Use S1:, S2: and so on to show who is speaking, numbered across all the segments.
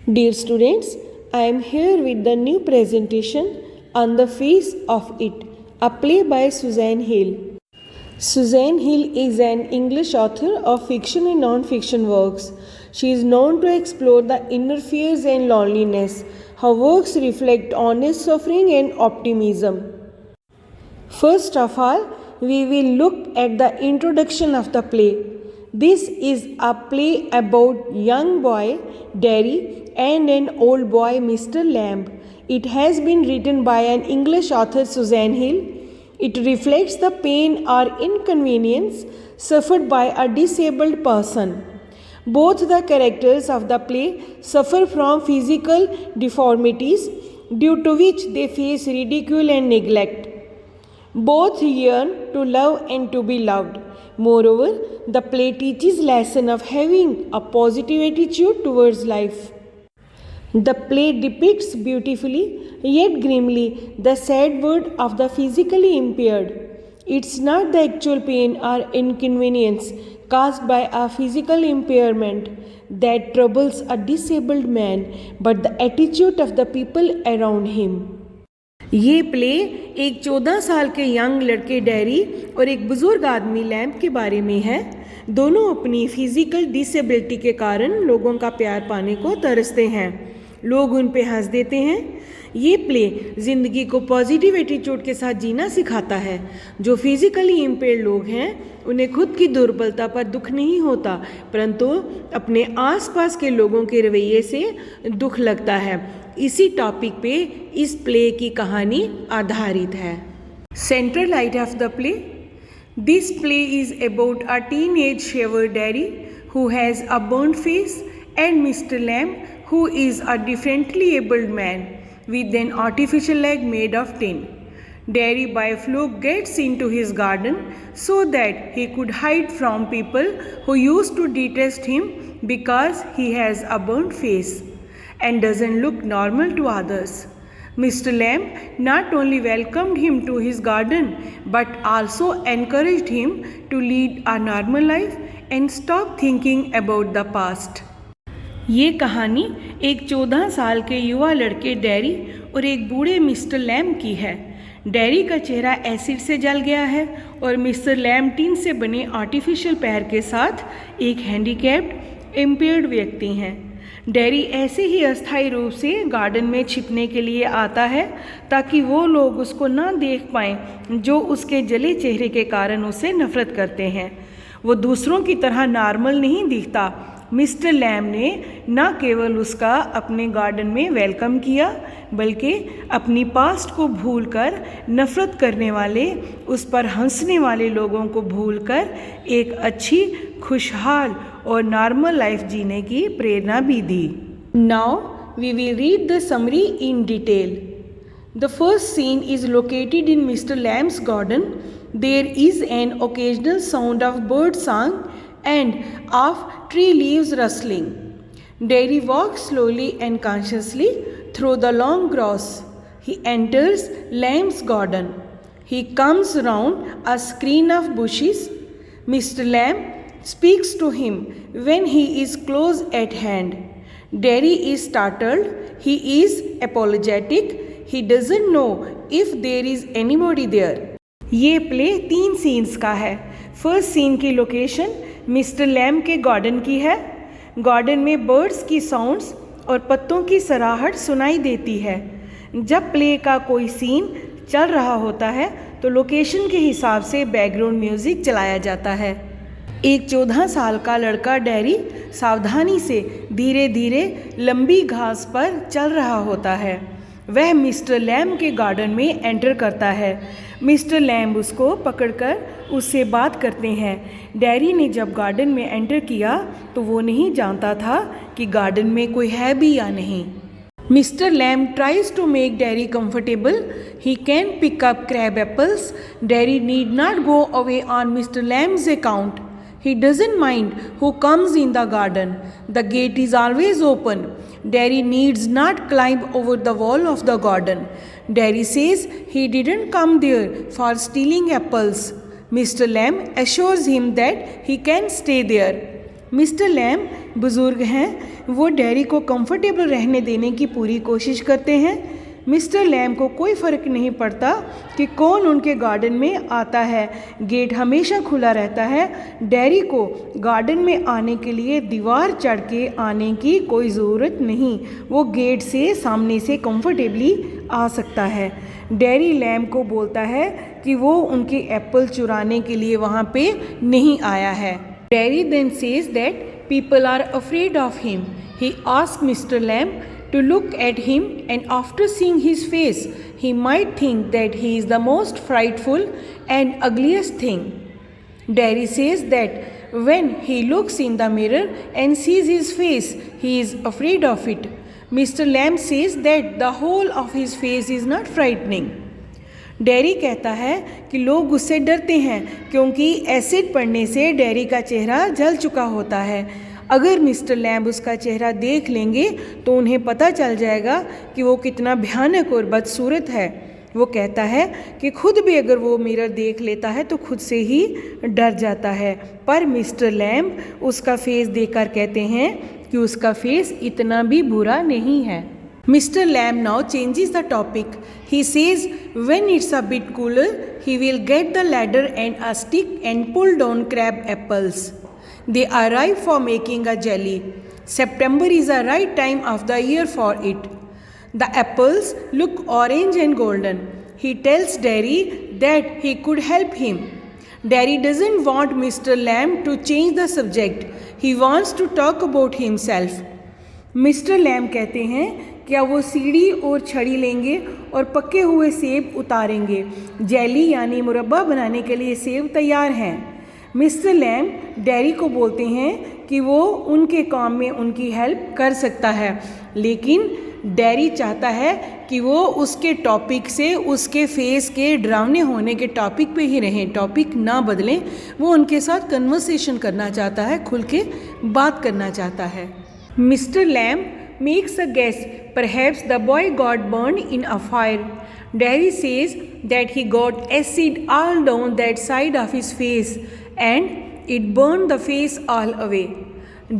S1: Dear students, I am here with the new presentation On the Face of It, a play by Suzanne Hill. Suzanne Hill is an English author of fiction and non-fiction works. She is known to explore the inner fears and loneliness. Her works reflect honest suffering and optimism. First of all, we will look at the introduction of the play. This is a play about young boy Derry and an old boy Mr. Lamb. It has been written by an English author Suzanne Hill. It reflects the pain or inconvenience suffered by a disabled person. Both the characters of the play suffer from physical deformities due to which they face ridicule and neglect. Both yearn to love and to be loved. Moreover, the play teaches lesson of having a positive attitude towards life. The play depicts beautifully yet grimly the sad world of the physically impaired. It's not the actual pain or inconvenience caused by a physical impairment that troubles a disabled man, but the attitude of the people around him. ये play एक 14 साल के young लड़के dairy और एक बुजुर्ग आदमी lamp के बारे में है। दोनों अपनी फिजिकल डिसेबिलिटी के कारण लोगों का प्यार पाने को तरसते हैं। लोग उन पे हंस देते हैं। ये प्ले ज़िंदगी को पॉजिटिव एटीट्यूड के साथ जीना सिखाता है। जो फिजिकली इम्पेयर्ड लोग हैं उन्हें खुद की दुर्बलता पर दुख नहीं होता, परंतु अपने आसपास के लोगों के रवैये से दुख लगता है। इसी टॉपिक पे इस प्ले की कहानी आधारित है। Central light of the play. This play is about a teenage shaver dairy who has a burnt face and Mr. Lamb who is a differently abled man with an artificial leg made of tin. Derry by fluke gets into his garden so that he could hide from people who used to detest him because he has a burnt face and doesn't look normal to others. Mr. Lamb not only welcomed him to his garden but also encouraged him to lead a normal life and stop thinking about the past. ये कहानी एक 14 साल के युवा लड़के dairy और एक बूढ़े मिस्टर लैम्ब की है। डैरी का चेहरा एसिड से जल गया है और मिस्टर लैम्ब टीन से बने आर्टिफिशियल पैर के साथ एक हैंडीकैप्ड इम्पेयर्ड व्यक्ति हैं। डैरी ऐसे ही अस्थायी रूप से गार्डन में छिपने के लिए आता है ताकि वो लोग उसको ना देख पाएं जो उसके जले चेहरे के कारण उसे नफरत करते हैं। वो दूसरों की तरह नॉर्मल नहीं दिखता। मिस्टर लैम्ब ने न केवल उसका अपने गार्डन में वेलकम किया बल्कि अपनी पास्ट को भूलकर नफ़रत करने वाले, उस पर हंसने वाले लोगों को भूलकर एक अच्छी, खुशहाल और नॉर्मल लाइफ जीने की प्रेरणा भी दी। Now we will read the summary in detail. The first scene is located in mister Lamb's garden. There is an occasional sound of bird song and of tree leaves rustling. Derry walks slowly and consciously through the long grass. He enters Lamb's garden. He comes round a screen of bushes. Mr. Lamb speaks to him when he is close at hand. Derry is startled. He is apologetic. He doesn't know if there is anybody there. ये play 3 scenes का है। First scene की location mister lamb के garden की है। Garden में birds की sounds और पत्तों की सराहट सुनाई देती है। जब प्ले का कोई सीन चल रहा होता है तो लोकेशन के हिसाब से बैकग्राउंड म्यूज़िक चलाया जाता है। एक 14 साल का लड़का डैरी सावधानी से धीरे धीरे लंबी घास पर चल रहा होता है। वह मिस्टर लैम्ब के गार्डन में एंटर करता है। मिस्टर लैम्ब उसको पकड़कर उससे बात करते हैं। डैरी ने जब गार्डन में एंटर किया तो वो नहीं जानता था कि गार्डन में कोई है भी या नहीं। Mister Lamb tries to make Derry comfortable. He can pick up crab apples. Derry need not go away on mister Lamb's account. He doesn't mind who comes in the garden. The gate is always open. Derry needs not climb over the wall of the garden. Derry says he didn't come there for stealing apples. Mr. Lamb assures him that he can stay there. Mister lamb बुज़ुर्ग हैं वो dairy को comfortable रहने देने की पूरी कोशिश करते हैं। मिस्टर लैम्ब को कोई फ़र्क नहीं पड़ता कि कौन उनके गार्डन में आता है, गेट हमेशा खुला रहता है। डेयरी को गार्डन में आने के लिए दीवार चढ़ के आने की कोई ज़रूरत नहीं, वो गेट से सामने से कंफर्टेबली आ सकता है। डेयरी लैम्ब को बोलता है कि वो उनके एप्पल चुराने के लिए वहाँ पे नहीं आया है। Derry then says that people are afraid of him. He asks mister Lamb to look at him, and after seeing his face, he might think that he is the most frightful and ugliest thing. Derry says that when he looks in the mirror and sees his face, he is afraid of it. Mr. Lamb says that the whole of his face is not frightening. Dairy कहता है कि लोग उससे डरते हैं क्योंकि acid पड़ने से डेरी का चेहरा जल चुका होता है। अगर मिस्टर लैम्ब उसका चेहरा देख लेंगे तो उन्हें पता चल जाएगा कि वो कितना भयानक और बदसूरत है। वो कहता है कि खुद भी अगर वो मिरर देख लेता है तो खुद से ही डर जाता है, पर मिस्टर लैम्ब उसका फेस देखकर कहते हैं कि उसका फेस इतना भी बुरा नहीं है। Mister Lamb now changes the topic. He says when it's a bit cooler he will get the ladder and a stick and pull down crab apples. They are ripe for making a jelly. September is a right time of the year for it. The apples look orange and golden. He tells Derry that he could help him. Derry doesn't want Mr. Lamb to change the subject. He wants to talk about himself. Mr. Lamb कहते हैं क्या वो सीढ़ी और छड़ी लेंगे और पके हुए सेब उतारेंगे। जेली यानी मुरब्बा बनाने के लिए सेब तैयार हैं। मिस्टर लैम्ब डेरी को बोलते हैं कि वो उनके काम में उनकी हेल्प कर सकता है, लेकिन डेरी चाहता है कि वो उसके टॉपिक से उसके फेस के डरावने होने के टॉपिक पे ही रहें, टॉपिक ना बदलें। वो उनके साथ कन्वर्सेशन करना चाहता है, खुल के बात करना चाहता है। Mister Lamb makes a guess, perhaps the boy got burn in a fire. Derry says that he got acid all down that side of his face and it burned the face all away.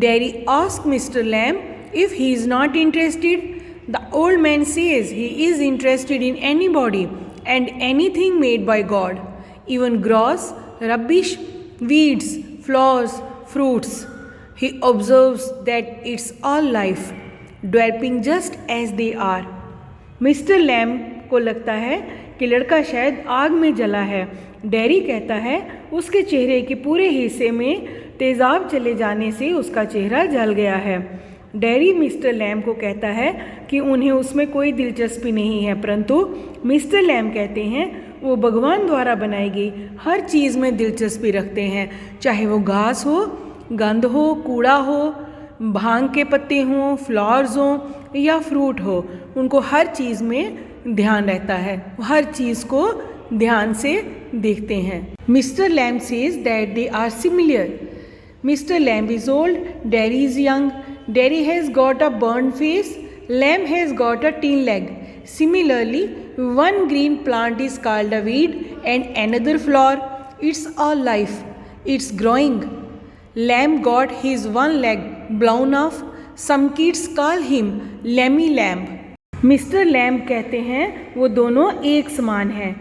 S1: Derry asked Mr. Lamb if he is not interested. The old man says he is interested in anybody and anything made by God, even grass, rubbish, weeds, flowers, fruits. He observes that it's all life, developing just as they are. Mr. Lamb को लगता है कि लड़का शायद आग में जला है। डेरी कहता है उसके चेहरे के पूरे हिस्से में तेज़ाब चले जाने से उसका चेहरा जल गया है। डेरी मिस्टर लैम्ब को कहता है कि उन्हें उसमें कोई दिलचस्पी नहीं है, परंतु मिस्टर लैम्ब कहते हैं वो भगवान द्वारा बनाई गई हर चीज़ में दिलचस्पी रखते हैं, चाहे वो घास हो, गंद हो, कूड़ा हो, भांग के पत्ते हों, फ्लावर्स हों या फ्रूट हो, उनको हर चीज़ में ध्यान रहता है, हर चीज़ को ध्यान से देखते हैं। Mister Lamb says that they are similar. Mister Lamb is old, Derry is young. Derry has got a burn face, Lamb has got a tin leg. Similarly, one green plant is called a weed and another flower. It's all life. It's growing. Lamb got his one leg blown off. Some kids call him Lammy Lamb. Mister lamb कहते हैं वो दोनों एक समान हैं।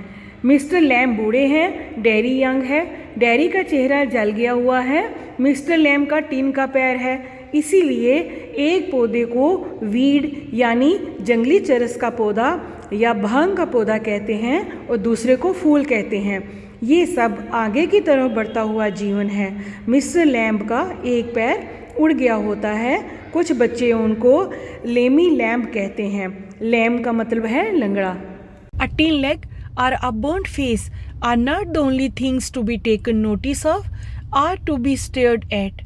S1: Mister lamb बूढ़े हैं, dairy young है। डेरी का चेहरा जल गया हुआ है, मिस्टर लैम्ब का टीन का पैर है। इसीलिए एक पौधे को वीड यानी जंगली चरस का पौधा या भांग का पौधा कहते हैं और दूसरे को फूल कहते हैं। ये सब आगे की तरफ बढ़ता हुआ जीवन है। मिस्टर लैम्ब का एक पैर उड़ गया होता है, कुछ बच्चे उनको लेमी लैम्ब कहते हैं। लैम्ब का मतलब है लंगड़ा। अ टिन लेग और a burned face are not the only things to be taken notice of or to be stared at.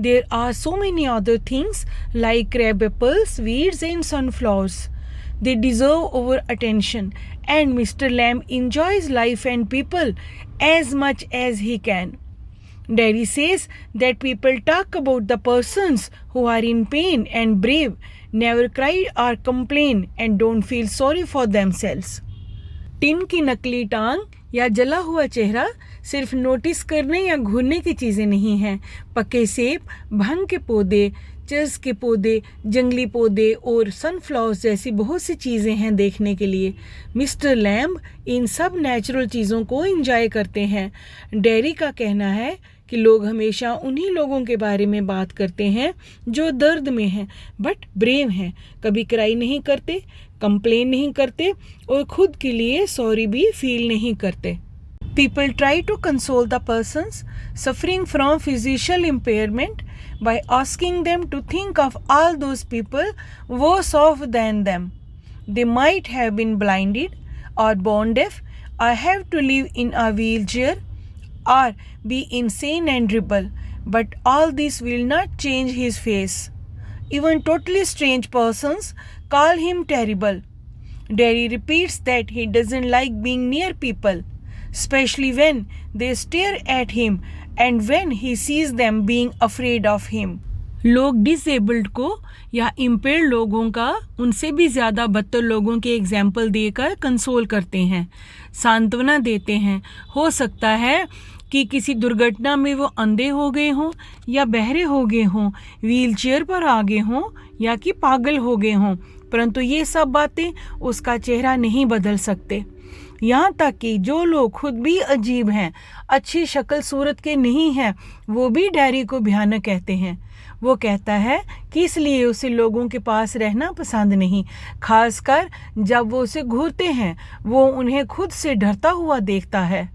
S1: There are so many other things like crab apples, weeds and sunflowers. They deserve our attention and Mr. Lamb enjoys life and people as much as he can. Derry says that people talk about the persons who are in pain and brave, never cry or complain and don't feel sorry for themselves. Tin की नकली टांग या जला हुआ चेहरा सिर्फ notice करने या घूरने की चीज़ें नहीं हैं। पके सेब, भांग के पौधे, चर्च के पौधे, जंगली पौधे और सनफ्लावर्स जैसी बहुत सी चीज़ें हैं देखने के लिए। मिस्टर लैम्ब इन सब नेचुरल चीज़ों को एंजॉय करते हैं। डेरी का कहना है कि लोग हमेशा उन्हीं लोगों के बारे में बात करते हैं जो दर्द में हैं बट ब्रेव हैं, कभी क्राई नहीं करते, कंप्लेन नहीं करते और खुद के लिए सॉरी भी फील नहीं करते। People try to console the persons suffering from physical impairment by asking them to think of all those people worse off than them. They might have been blinded or born deaf or have to live in a wheelchair or be insane and rebel, but all this will not change his face. Even totally strange persons call him terrible. Derry repeats that he doesn't like being near people, especially when they stare at him and when he sees them being afraid of him. लोग disabled को या impaired लोगों का उनसे भी ज़्यादा बदतर लोगों के एग्जाम्पल देकर कंसोल करते हैं, सांत्वना देते हैं। हो सकता है कि किसी दुर्घटना में वो अंधे हो गए हों या बहरे हो गए हों, व्हील चेयर पर आ गए हों या कि पागल हो गए हों, परंतु ये सब बातें उसका चेहरा नहीं बदल सकते। यहाँ तक कि जो लोग खुद भी अजीब हैं, अच्छी शक्ल सूरत के नहीं हैं, वो भी डेरी को भयानक कहते हैं। वो कहता है कि इसलिए उसे लोगों के पास रहना पसंद नहीं, खासकर जब वो उसे घूरते हैं, वो उन्हें खुद से डरता हुआ देखता है।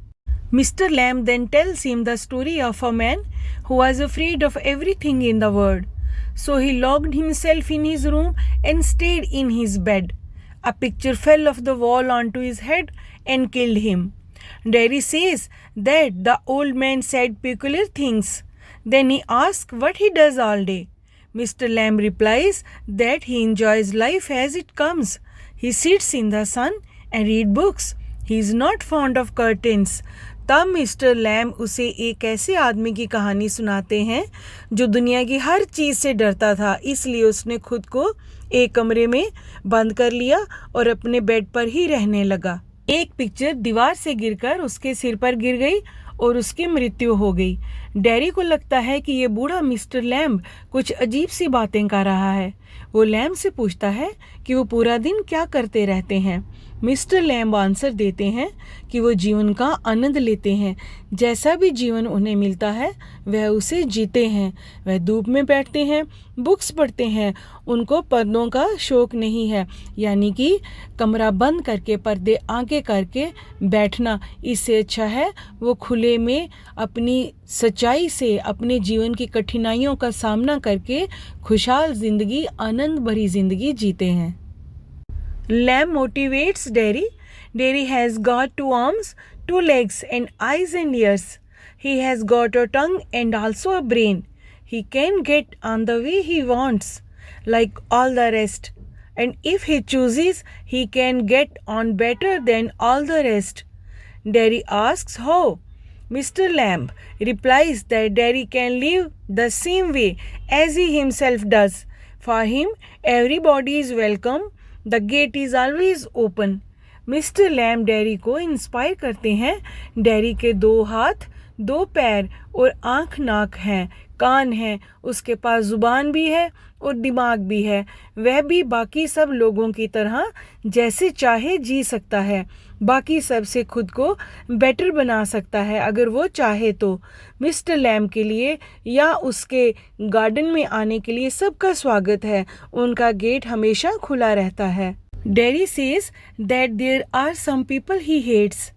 S1: Mister lamb then tells him the story of a man who was afraid of everything in the world. So he locked himself in his room and stayed in his bed. A picture fell off the wall onto his head and killed him. Derry says that the old man said peculiar things. Then he asks what he does all day. Mr. Lamb replies that he enjoys life as it comes. He sits in the sun and reads books. He is not fond of curtains. तब mister lamb उसे एक ऐसे आदमी की कहानी सुनाते हैं जो दुनिया की हर चीज़ से डरता था, इसलिए उसने खुद को एक कमरे में बंद कर लिया और अपने बेड पर ही रहने लगा। एक पिक्चर दीवार से गिरकर उसके सिर पर गिर गई और उसकी मृत्यु हो गई। डेरी को लगता है कि ये बूढ़ा मिस्टर लैम्ब कुछ अजीब सी बातें कर रहा है। वो लैम्ब से पूछता है कि वो पूरा दिन क्या करते रहते हैं। मिस्टर लैम्ब आंसर देते हैं कि वो जीवन का आनंद लेते हैं, जैसा भी जीवन उन्हें मिलता है वह उसे जीते हैं। वह धूप में बैठते हैं, बुक्स पढ़ते हैं, उनको पर्दों का शौक़ नहीं है, यानी कि कमरा बंद करके पर्दे आगे करके बैठना। इससे अच्छा है वो खुले में अपनी सच्चाई से अपने जीवन की कठिनाइयों का सामना करके खुशहाल ज़िंदगी, आनंद भरी ज़िंदगी जीते हैं। Lamb motivates Derry. Derry has got 2 arms, 2 legs and eyes and ears. He has got a tongue and also a brain. He can get on the way he wants, like all the rest. And if he chooses, he can get on better than all the rest. Derry asks how. Mr. Lamb replies that Derry can live the same way as he himself does. For him, everybody is welcome. The gate is always open. Mister lamb dairy को inspire करते हैं। Dairy के 2 हाथ, 2 पैर और आँख नाक हैं, कान हैं, उसके पास ज़ुबान भी है और दिमाग भी है। वह भी बाकी सब लोगों की तरह जैसे चाहे जी सकता है, बाकी सब से खुद को बेटर बना सकता है अगर वो चाहे तो। मिस्टर लैम्ब के लिए या उसके गार्डन में आने के लिए सबका स्वागत है, उनका गेट हमेशा खुला रहता है। Derry says that there are some people he hates.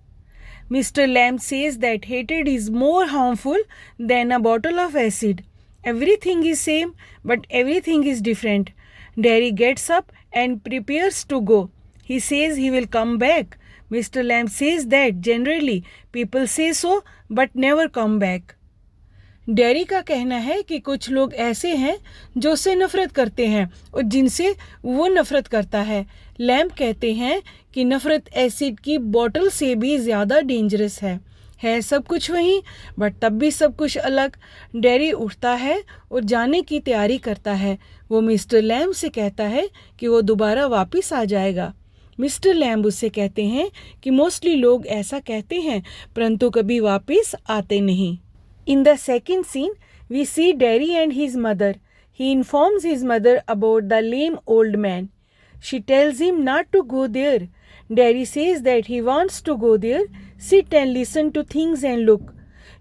S1: Mr. Lamb says that hatred is more harmful than a bottle of acid. Everything is same, but everything is different. Derry gets up and prepares to go. He says he will come back. Mr. Lamb says that generally people say so, but never come back. Dairy का कहना है कि कुछ लोग ऐसे हैं जो उससे नफ़रत करते हैं और जिनसे वो नफ़रत करता है। लैम्ब कहते हैं कि नफ़रत एसिड की बोतल से भी ज़्यादा डेंजरस है सब कुछ वहीं बट तब भी सब कुछ अलग। डेरी उठता है और जाने की तैयारी करता है। वो मिस्टर लैम्ब से कहता है कि वो दोबारा वापस आ जाएगा। मिस्टर लैम्ब उससे कहते हैं कि मोस्टली लोग ऐसा कहते हैं परंतु कभी वापस आते नहीं। In the second scene, we see Derry and his mother. He informs his mother about the lame old man. She tells him not to go there. Derry says that he wants to go there, sit and listen to things and look.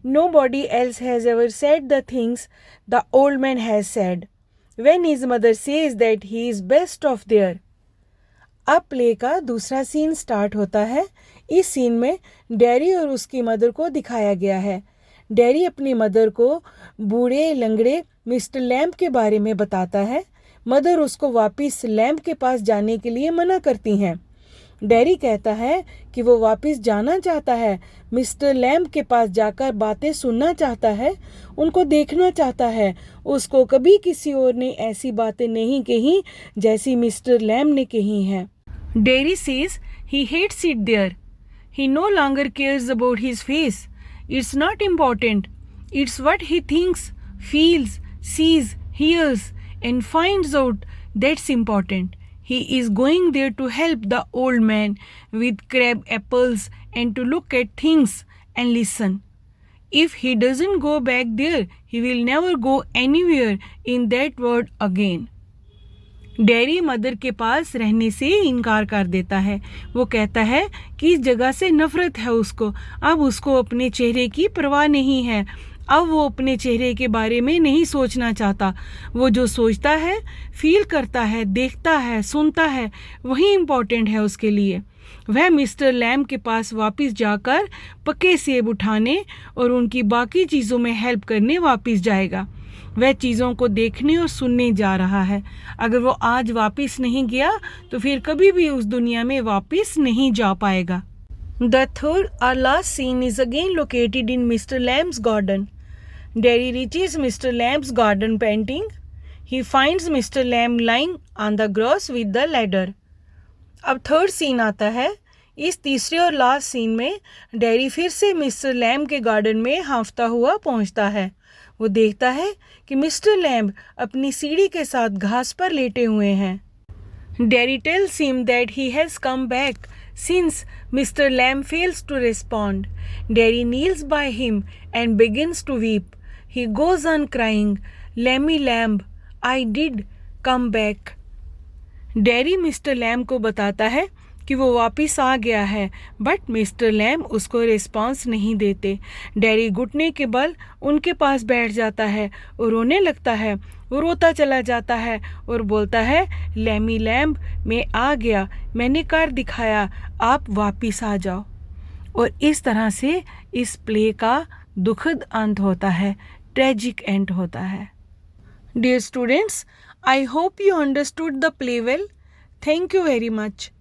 S1: Nobody else has ever said the things the old man has said. When his mother says that he is best off there. अब play का दूसरा scene start होता है. इस scene में dairy और उसकी mother को दिखाया गया है. डैरी अपनी मदर को बूढ़े लंगड़े मिस्टर लैम्प के बारे में बताता है. मदर उसको वापस लैम्प के पास जाने के लिए मना करती हैं. डैरी कहता है कि वो वापस जाना चाहता है, मिस्टर लैम्प के पास जाकर बातें सुनना चाहता है, उनको देखना चाहता है. उसको कभी किसी और ने ऐसी बातें नहीं कही जैसी मिस्टर लैम्प ने कही हैं. Derry says he hates it there. He no longer cares about his face. It's not important. It's what he thinks, feels, sees, hears and finds out that's important. He is going there to help the old man with crab apples and to look at things and listen. If he doesn't go back there, he will never go anywhere in that world again. Dairy mother के पास रहने से इनकार कर देता है. वो कहता है कि इस जगह से नफरत है उसको. अब उसको अपने चेहरे की परवाह नहीं है. अब वो अपने चेहरे के बारे में नहीं सोचना चाहता. वो जो सोचता है, फील करता है, देखता है, सुनता है, वही इम्पोर्टेंट है उसके लिए. वह मिस्टर लैम्प के पास वापस जाकर पके सेब उठाने और उनकी बाकी चीज़ों में हेल्प करने वापस जाएगा. वह चीज़ों को देखने और सुनने जा रहा है. अगर वो आज वापस नहीं गया तो फिर कभी भी उस दुनिया में वापस नहीं जा पाएगा. The third or last scene is again located in Mr. Lamb's garden. Derry reaches Mr. Lamb's garden panting. He finds Mr. Lamb lying on the grass with the ladder. अब थर्ड सीन आता है. इस तीसरे और last scene में dairy फिर से mister lamb के गार्डन में हांफता हुआ पहुंचता है. वो देखता है कि मिस्टर लैम्ब अपनी सीढ़ी के साथ घास पर लेटे हुए हैं. Derry tells him that he has come back since Mr. Lamb fails to respond. Derry kneels by him and begins to weep. He goes on crying, "Lammy Lamb, I did come back." Derry mister lamb को बताता है कि वो वापस आ गया है, but mister lamb उसको response नहीं देते. डैरी घुटने के बल उनके पास बैठ जाता है और रोने लगता है. वो रोता चला जाता है और बोलता है, लैमी लैम्ब, मैं आ गया, मैंने कर दिखाया, आप वापस आ जाओ. और इस तरह से इस प्ले का दुखद अंत होता है, ट्रेजिक एंड होता है. Dear students, I hope you understood the play well. Thank you very much.